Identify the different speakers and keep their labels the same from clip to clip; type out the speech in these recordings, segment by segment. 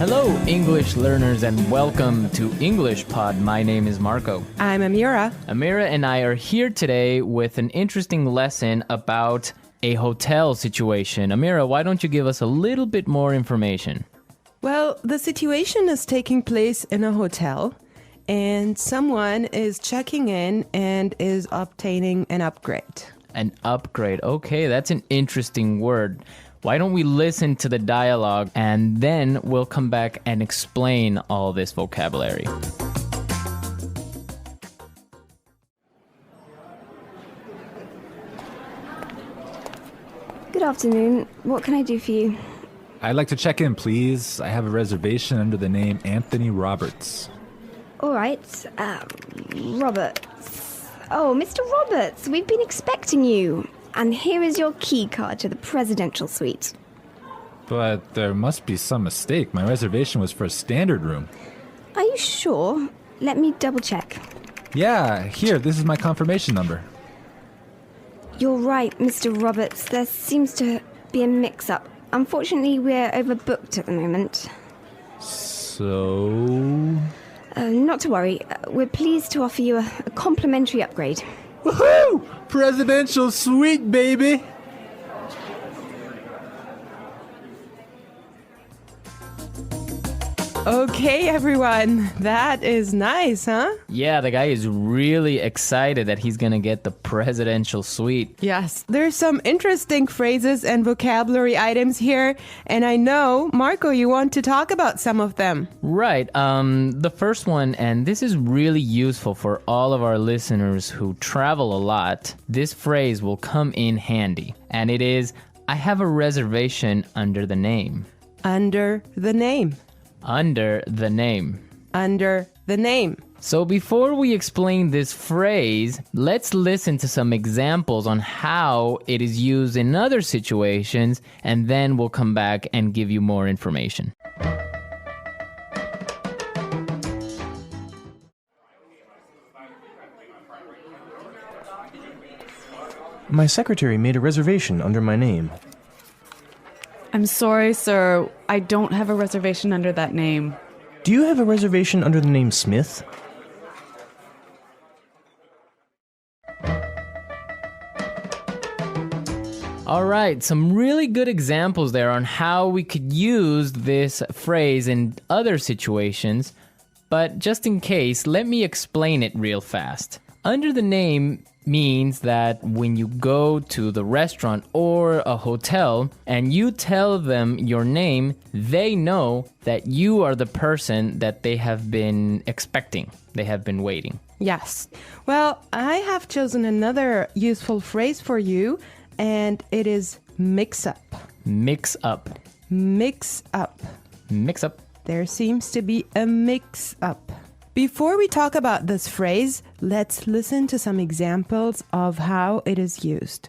Speaker 1: Hello, English learners, and welcome to English Pod. My name is Marco.
Speaker 2: I'm Amira.
Speaker 1: Amira and I are here today with an interesting lesson about a hotel situation. Amira, why don't you give us a little bit more information?
Speaker 2: Well, the situation is taking place in a hotel, and someone is checking in and is obtaining an upgrade.
Speaker 1: An upgrade. Okay, that's an interesting word. Why don't we listen to the dialogue and then we'll come back and explain all this vocabulary.
Speaker 3: Good afternoon. What can I do for you?
Speaker 4: I'd like to check in, please. I have a reservation under the name Anthony Roberts.
Speaker 3: All right. Roberts. Oh, Mr. Roberts, we've been expecting you. And here is your key card to the presidential suite.
Speaker 4: But there must be some mistake. My reservation was for a standard room.
Speaker 3: Are you sure? Let me double check.
Speaker 4: Yeah, here, this is my confirmation number.
Speaker 3: You're right, Mr. Roberts. There seems to be a mix-up. Unfortunately, we're overbooked at the moment.
Speaker 4: So...
Speaker 3: Not to worry. We're pleased to offer you a complimentary upgrade.
Speaker 4: Woohoo! Presidential suite, baby!
Speaker 2: Okay, everyone. That is nice, huh?
Speaker 1: Yeah, the guy is really excited that he's gonna get the presidential suite.
Speaker 2: Yes, there's some interesting phrases and vocabulary items here, and I know, Marco, you want to talk about some of them.
Speaker 1: Right. The first one, and this is really useful for all of our listeners who travel a lot. This phrase will come in handy, and it is, I have a reservation under the name.
Speaker 2: Under the name.
Speaker 1: Under the name.
Speaker 2: Under the name.
Speaker 1: So before we explain this phrase, let's listen to some examples on how it is used in other situations, and then we'll come back and give you more information.
Speaker 5: My secretary made a reservation under my name.
Speaker 6: I'm sorry, sir. I don't have a reservation under that name.
Speaker 5: Do you have a reservation under the name Smith?
Speaker 1: All right, some really good examples there on how we could use this phrase in other situations, but just in case, let me explain it real fast. Under the name means that when you go to the restaurant or a hotel and you tell them your name, they know that you are the person that they have been expecting. They have been waiting.
Speaker 2: Yes. Well, I have chosen another useful phrase for you, and it is mix up.
Speaker 1: Mix up.
Speaker 2: Mix up.
Speaker 1: Mix up.
Speaker 2: There seems to be a mix up. Before we talk about this phrase, let's listen to some examples of how it is used.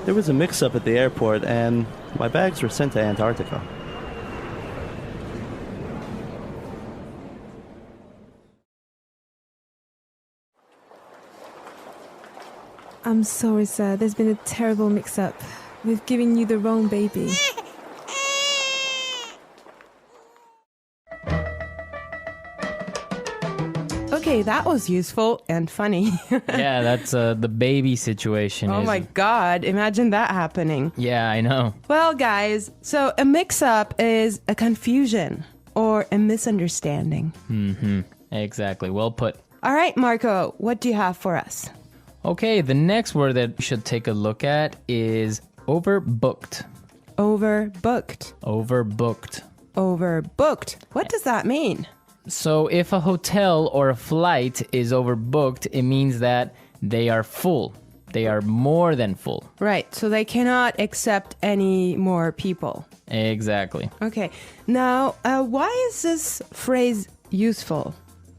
Speaker 7: There was a mix-up at the airport and my bags were sent to Antarctica.
Speaker 8: I'm sorry, sir. There's been a terrible mix-up. We've given you the wrong baby.
Speaker 2: Okay, that was useful and funny.
Speaker 1: Yeah, that's the baby situation.
Speaker 2: Oh my God, imagine that happening.
Speaker 1: Yeah, I know.
Speaker 2: Well, guys, so a mix-up is a confusion or a misunderstanding.
Speaker 1: Mm-hmm. Exactly. Well put.
Speaker 2: All right, Marco, what do you have for us?
Speaker 1: Okay, the next word that we should take a look at is overbooked.
Speaker 2: Overbooked.
Speaker 1: Overbooked.
Speaker 2: Overbooked. What does that mean?
Speaker 1: So if a hotel or a flight is overbooked, it means that they are full. They are more than full.
Speaker 2: Right, so they cannot accept any more people.
Speaker 1: Exactly.
Speaker 2: Okay, now why is this phrase useful?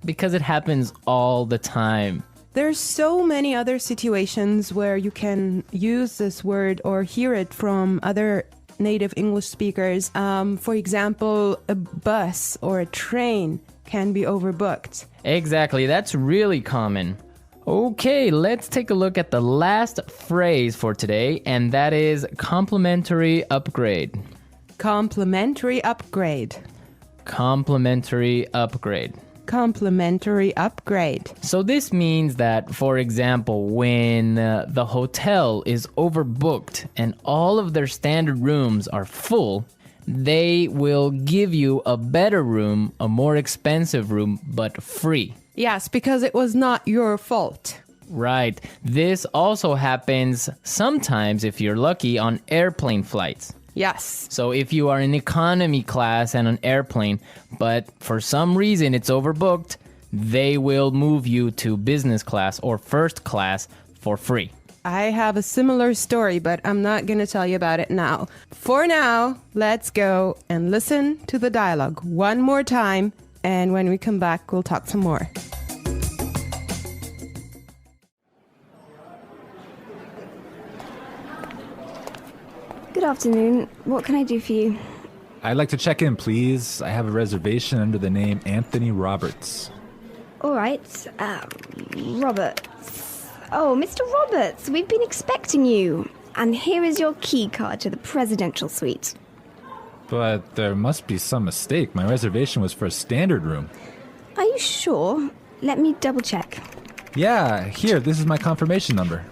Speaker 1: Because it happens all the time.
Speaker 2: There's so many other situations where you can use this word or hear it from other native English speakers. For example, a bus or a train can be overbooked.
Speaker 1: Exactly, that's really common. Okay, let's take a look at the last phrase for today, and that is complimentary upgrade.
Speaker 2: Complimentary upgrade.
Speaker 1: Complimentary upgrade.
Speaker 2: Complimentary upgrade.
Speaker 1: So this means that, for example, when the hotel is overbooked and all of their standard rooms are full, they will give you a better room, a more expensive room, but free.
Speaker 2: Yes, because it was not your fault.
Speaker 1: Right. This also happens sometimes, if you're lucky, on airplane flights.
Speaker 2: Yes.
Speaker 1: So if you are in economy class and an airplane, but for some reason it's overbooked, they will move you to business class or first class for free.
Speaker 2: I have a similar story, but I'm not going to tell you about it now. For now, let's go and listen to the dialogue one more time, and when we come back, we'll talk some more.
Speaker 3: Good afternoon. What can I do for you?
Speaker 4: I'd like to check in, please. I have a reservation under the name Anthony Roberts.
Speaker 3: All right. Roberts. Oh, Mr. Roberts, we've been expecting you. And here is your key card to the presidential suite.
Speaker 4: But there must be some mistake. My reservation was for a standard room.
Speaker 3: Are you sure? Let me double check.
Speaker 4: Yeah, here, this is my confirmation number.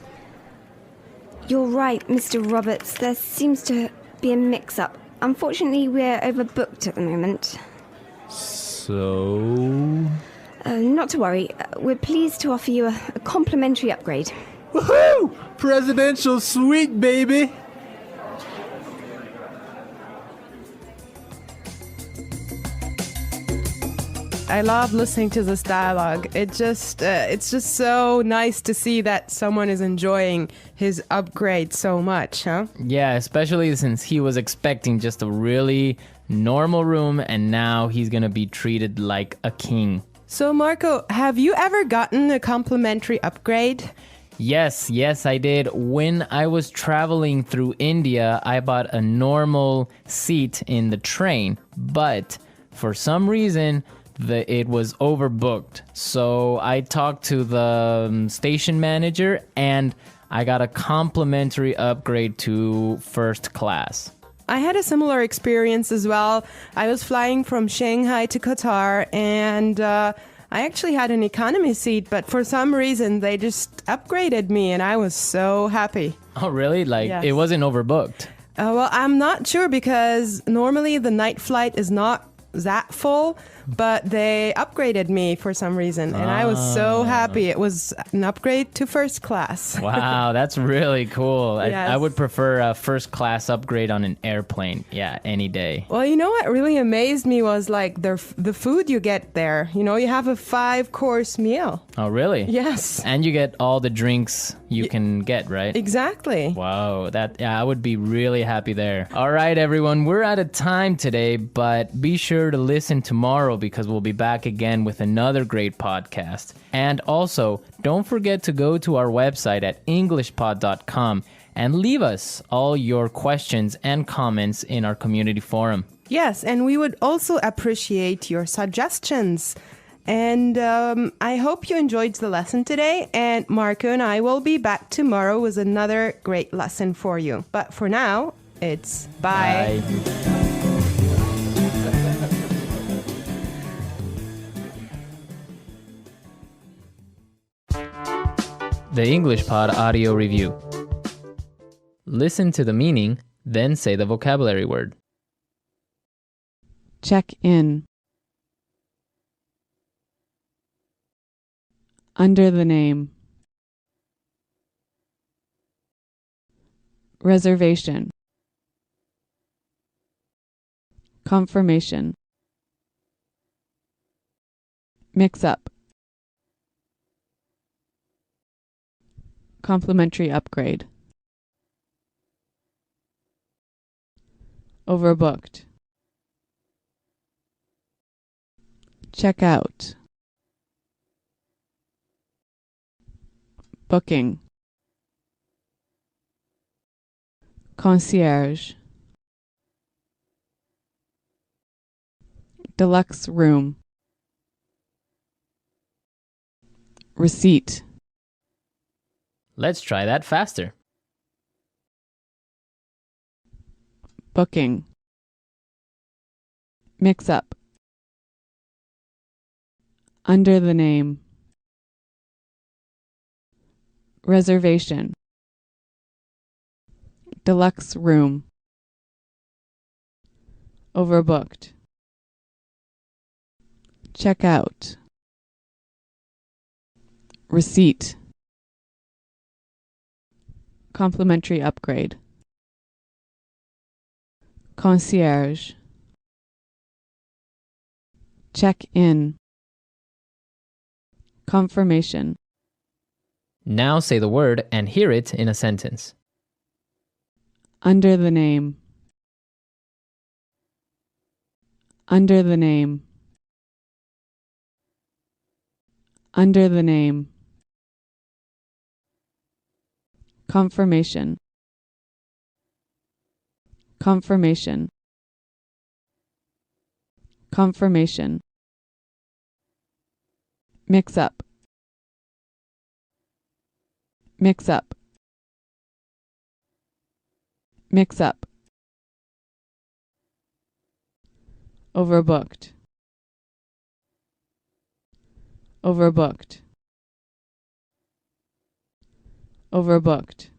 Speaker 3: You're right, Mr. Roberts. There seems to be a mix-up. Unfortunately, we're overbooked at the moment.
Speaker 4: So...
Speaker 3: Not to worry. We're pleased to offer you a complimentary upgrade.
Speaker 4: Woohoo! Presidential suite, baby!
Speaker 2: I love listening to this dialogue. It's just so nice to see that someone is enjoying his upgrade so much, huh?
Speaker 1: Yeah, especially since he was expecting just a really normal room and now he's gonna be treated like a king.
Speaker 2: So, Marco, have you ever gotten a complimentary upgrade?
Speaker 1: Yes, I did. When I was traveling through India, I bought a normal seat in the train, but for some reason, it was overbooked. So I talked to the station manager and I got a complimentary upgrade to first class.
Speaker 2: I had a similar experience as well. I was flying from Shanghai to Qatar and I actually had an economy seat, but for some reason they just upgraded me and I was so happy.
Speaker 1: Oh, really? Like,
Speaker 2: Yes.
Speaker 1: It wasn't overbooked?
Speaker 2: Well, I'm not sure because normally the night flight is not that full, but they upgraded me for some reason and I was so happy. It was an upgrade to first class.
Speaker 1: Wow, that's really cool.
Speaker 2: Yes.
Speaker 1: I would prefer a first class upgrade on an airplane. Yeah, any day.
Speaker 2: Well, you know what really amazed me was like the food you get there. You know, you have a 5-course meal.
Speaker 1: Oh, really?
Speaker 2: Yes.
Speaker 1: And you get all the drinks you can get, right?
Speaker 2: Exactly.
Speaker 1: Wow, I would be really happy there. All right, everyone, we're out of time today, but be sure to listen tomorrow because we'll be back again with another great podcast. And also, don't forget to go to our website at englishpod.com and leave us all your questions and comments in our community forum.
Speaker 2: Yes, and we would also appreciate your suggestions. And I hope you enjoyed the lesson today. And Marco and I will be back tomorrow with another great lesson for you. But for now, it's bye.
Speaker 1: The English Pod Audio Review. Listen to the meaning, then say the vocabulary word.
Speaker 6: Check in. Under the name. Reservation. Confirmation. Mix up. Complimentary upgrade. Overbooked. Check out. Booking. Concierge. Deluxe room. Receipt.
Speaker 1: Let's try that faster.
Speaker 6: Booking. Mix up. Under the name. Reservation. Deluxe room. Overbooked. Check out. Receipt. Complimentary upgrade. Concierge. Check in. Confirmation.
Speaker 1: Now say the word and hear it in a sentence.
Speaker 6: Under the name. Under the name. Under the name. Confirmation. Confirmation. Confirmation. Mix up. Mix up. Mix up. Overbooked. Overbooked. Overbooked.